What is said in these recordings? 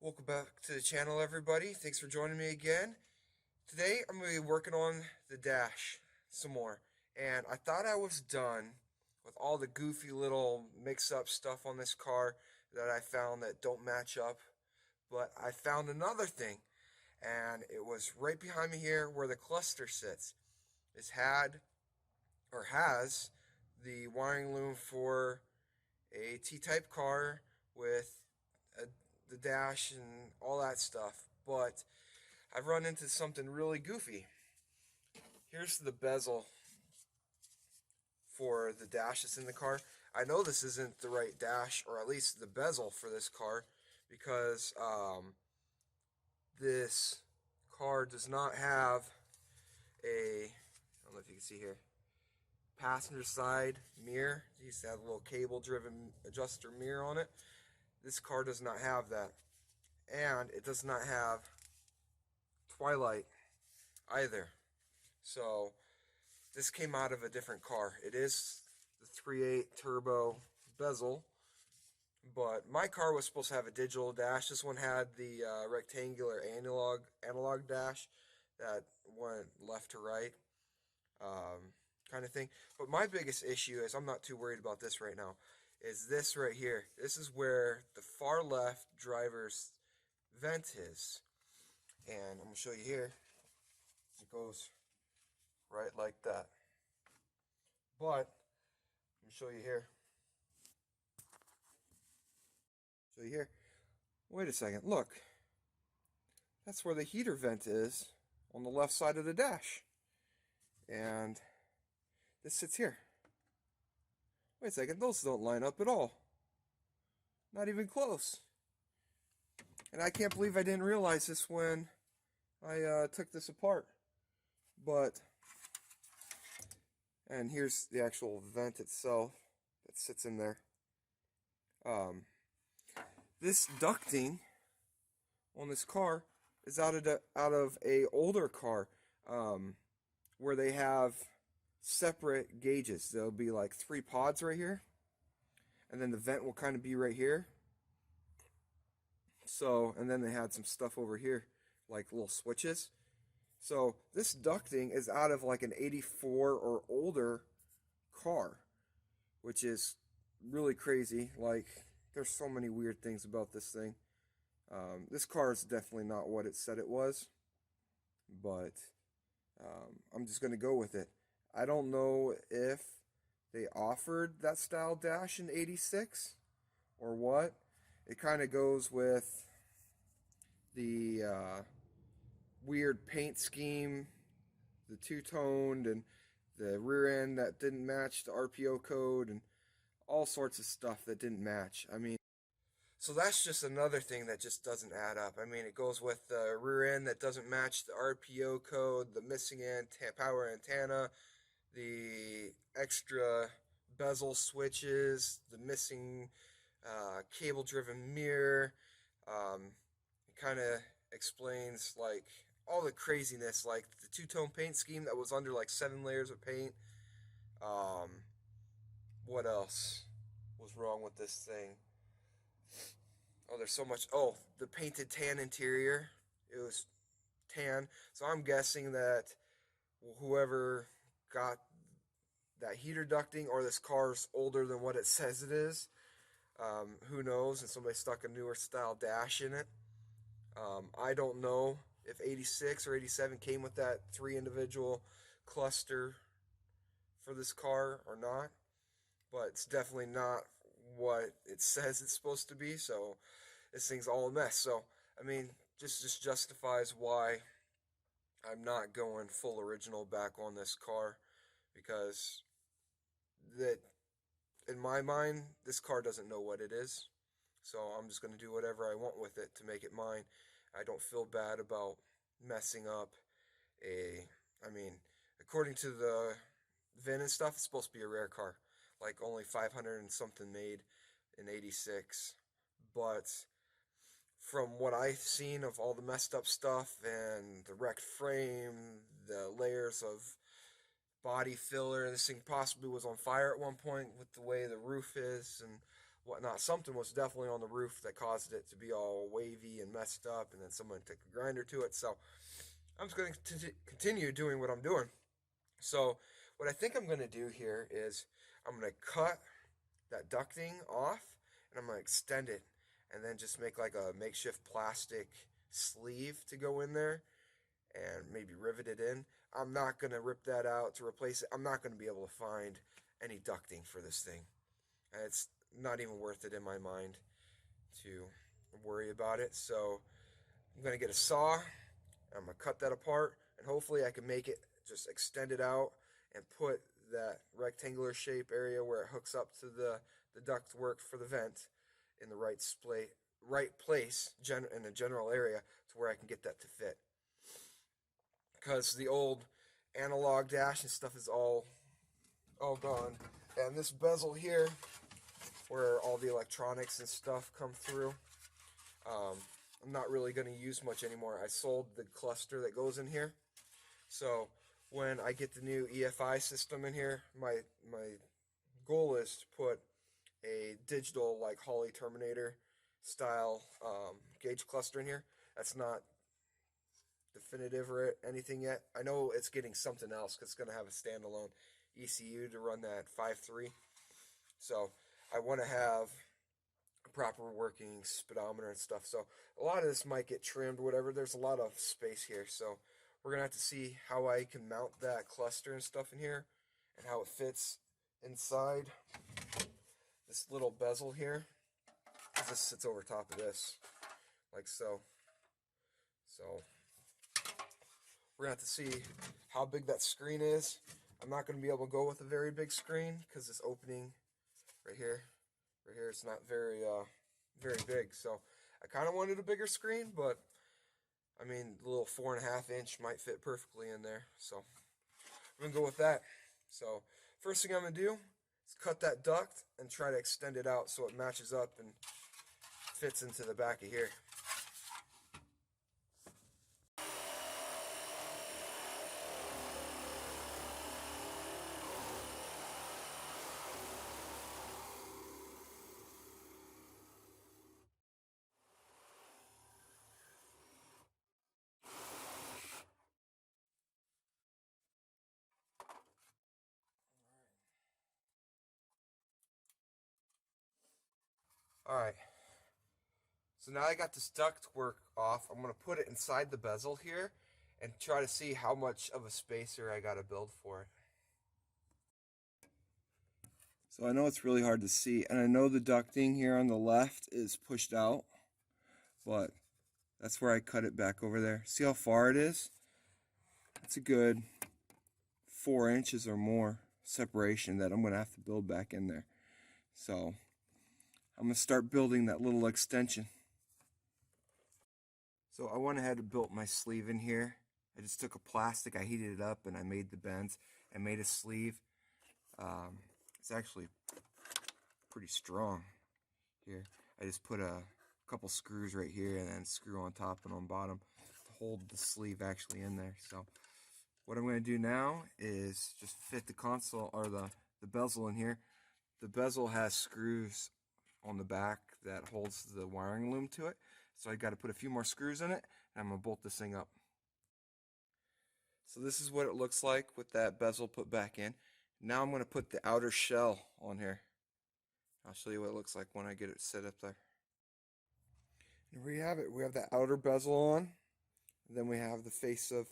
Welcome back to the channel, everybody. Thanks for joining me again. Today I'm going to be working on the dash some more. And I thought I was done with all the goofy little mix-up stuff on this car that I found that don't match up. But I found another thing, and it was right behind me here where the cluster sits. It's had, or has, the wiring loom for a T-type car with the dash and all that stuff, but I've run into something really goofy. Here's the bezel for the dash that's in the car. I know this isn't the right dash, or at least the bezel for this car, because this car does not have a, I don't know if you can see here, passenger side mirror. It used to have a little cable driven adjuster mirror on it. This car does not have that, and it does not have twilight either. So this came out of a different car. It is the 3.8 turbo bezel, but my car was supposed to have a digital dash. This one had the rectangular analog dash that went left to right, kind of thing. But my biggest issue is, I'm not too worried about this right now, is this right here. This is where the far left driver's vent is. And I'm going to show you here. It goes right like that. But, let me show you here. Show you here. Wait a second, look. That's where the heater vent is on the left side of the dash. And this sits here. Wait a second, those don't line up at all. Not even close. And I can't believe I didn't realize this when I took this apart. But, and here's the actual vent itself that sits in there. This ducting on this car is out of a older car, where they have separate gauges. There'll be like 3 pods right here, and then the vent will kind of be right here. So, and then they had some stuff over here, like little switches. So this ducting is out of like an 84 or older car, which is really crazy. Like, there's so many weird things about this thing. This car is definitely not what it said it was, but I'm just going to go with it. I don't know if they offered that style dash in '86 or what. It kind of goes with the weird paint scheme, the two-toned, and the rear end that didn't match the RPO code, and all sorts of stuff that didn't match. I mean, so that's just another thing that just doesn't add up. I mean, it goes with the rear end that doesn't match the RPO code, the missing power antenna, the extra bezel switches, the missing cable-driven mirror. It kind of explains like all the craziness, like the two-tone paint scheme that was under like 7 layers of paint. What else was wrong with this thing? Oh, there's so much. Oh, the painted tan interior. It was tan. So I'm guessing that whoever got that heater ducting, or this car's older than what it says it is. Who knows? And somebody stuck a newer style dash in it. I don't know if 86 or 87 came with that 3 individual cluster for this car or not, but it's definitely not what it says it's supposed to be. So this thing's all a mess. So I mean, just justifies why I'm not going full original back on this car, because that, in my mind, this car doesn't know what it is. So I'm just going to do whatever I want with it to make it mine. I don't feel bad about messing up I mean, according to the VIN and stuff, it's supposed to be a rare car. Like only 500 and something made in '86. But from what I've seen of all the messed up stuff and the wrecked frame, the layers of body filler, this thing possibly was on fire at one point with the way the roof is and whatnot. Something was definitely on the roof that caused it to be all wavy and messed up, and then someone took a grinder to it. So I'm just going to continue doing what I'm doing. So what I think I'm going to do here is I'm going to cut that ducting off, and I'm going to extend it, and then just make like a makeshift plastic sleeve to go in there and maybe rivet it in. I'm not going to rip that out to replace it. I'm not going to be able to find any ducting for this thing. And it's not even worth it in my mind to worry about it. So I'm going to get a saw. I'm going to cut that apart, and hopefully I can make it just extend it out and put that rectangular shape area where it hooks up to the duct work for the vent in the right place in a general area to where I can get that to fit. Because the old analog dash and stuff is all gone. And this bezel here, where all the electronics and stuff come through, I'm not really going to use much anymore. I sold the cluster that goes in here. So when I get the new EFI system in here, my goal is to put a digital, like Holley Terminator style gauge cluster in here. That's not definitive or anything yet. I know it's getting something else because it's going to have a standalone ECU to run that 5.3. So I want to have a proper working speedometer and stuff. So a lot of this might get trimmed, whatever. There's a lot of space here. So we're going to have to see how I can mount that cluster and stuff in here and how it fits inside this little bezel here. This sits over top of this, like so. So we're going to have to see how big that screen is. I'm not going to be able to go with a very big screen because this opening right here, it's not very big. So I kind of wanted a bigger screen, but I mean, the little 4.5 inch might fit perfectly in there. So I'm going to go with that. So first thing I'm going to do is cut that duct and try to extend it out so it matches up and fits into the back of here. Alright, so now I got this duct work off. I'm going to put it inside the bezel here and try to see how much of a spacer I got to build for it. So I know it's really hard to see, and I know the ducting here on the left is pushed out, but that's where I cut it back over there. See how far it is? It's a good 4 inches or more separation that I'm going to have to build back in there. So I'm going to start building that little extension. So I went ahead and built my sleeve in here. I just took a plastic, I heated it up, and I made the bends and made a sleeve. It's actually pretty strong here. I just put a couple screws right here and then screw on top and on bottom to hold the sleeve actually in there. So what I'm going to do now is just fit the console or the bezel in here. The bezel has screws on the back that holds the wiring loom to it. So I got to put a few more screws in it, and I'm going to bolt this thing up. So this is what it looks like with that bezel put back in. Now I'm going to put the outer shell on here. I'll show you what it looks like when I get it set up there. And here we have it. We have the outer bezel on. Then we have the face of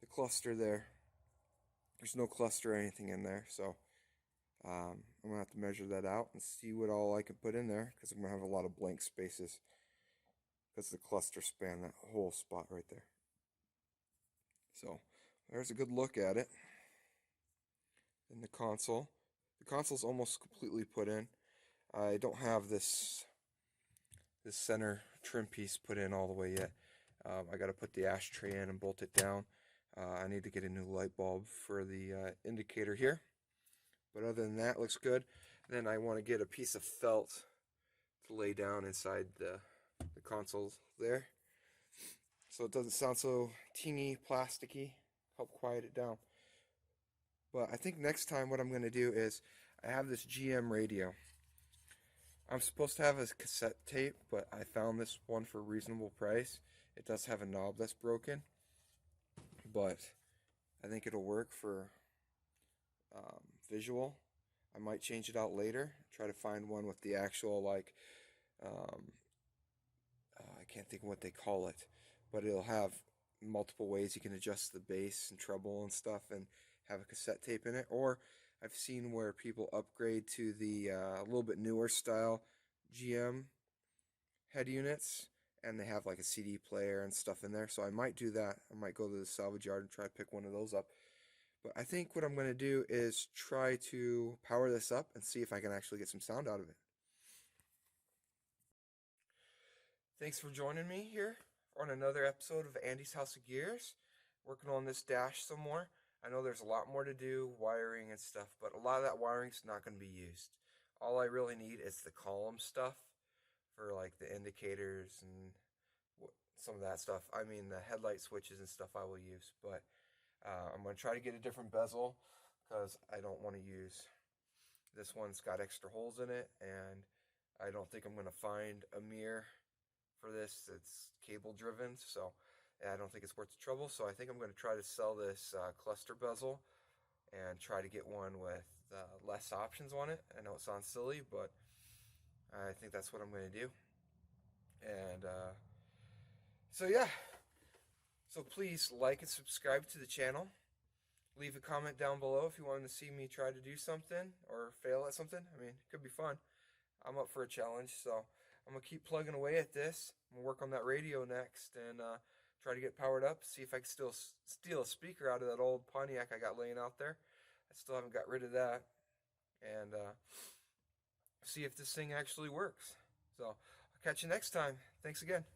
the cluster there. There's no cluster or anything in there, so I'm going to have to measure that out and see what all I can put in there, because I'm going to have a lot of blank spaces because the cluster span that whole spot right there. So there's a good look at it. In the console. The console's almost completely put in. I don't have this center trim piece put in all the way yet. I got to put the ashtray in and bolt it down. I need to get a new light bulb for the indicator here. But other than that, it looks good. Then I want to get a piece of felt to lay down inside the console there, so it doesn't sound so teeny plasticky. Help quiet it down. But I think next time what I'm going to do is, I have this GM radio. I'm supposed to have a cassette tape, but I found this one for a reasonable price. It does have a knob that's broken, but I think it'll work for visual. I might change it out later. Try to find one with the actual um, I can't think of what they call it, but it'll have multiple ways you can adjust the bass and treble and stuff, and have a cassette tape in it. Or I've seen where people upgrade to the a little bit newer style GM head units, and they have like a CD player and stuff in there. So I might do that. I might go to the salvage yard and try to pick one of those up. But I think what I'm going to do is try to power this up and see if I can actually get some sound out of it. Thanks for joining me here on another episode of Andy's House of Gears. Working on this dash some more. I know there's a lot more to do, wiring and stuff, but a lot of that wiring's not going to be used. All I really need is the column stuff for like the indicators and some of that stuff. I mean, the headlight switches and stuff I will use, but I'm going to try to get a different bezel because I don't want to use this one's got extra holes in it, and I don't think I'm going to find a mirror for this that's cable driven, so I don't think it's worth the trouble. So I think I'm going to try to sell this cluster bezel and try to get one with less options on it. I know it sounds silly, but I think that's what I'm going to do. And so yeah, so please like and subscribe to the channel. Leave a comment down below if you want to see me try to do something or fail at something. I mean, it could be fun. I'm up for a challenge, so I'm going to keep plugging away at this. I'm going to work on that radio next and try to get powered up, see if I can still steal a speaker out of that old Pontiac I got laying out there. I still haven't got rid of that. And see if this thing actually works. So I'll catch you next time. Thanks again.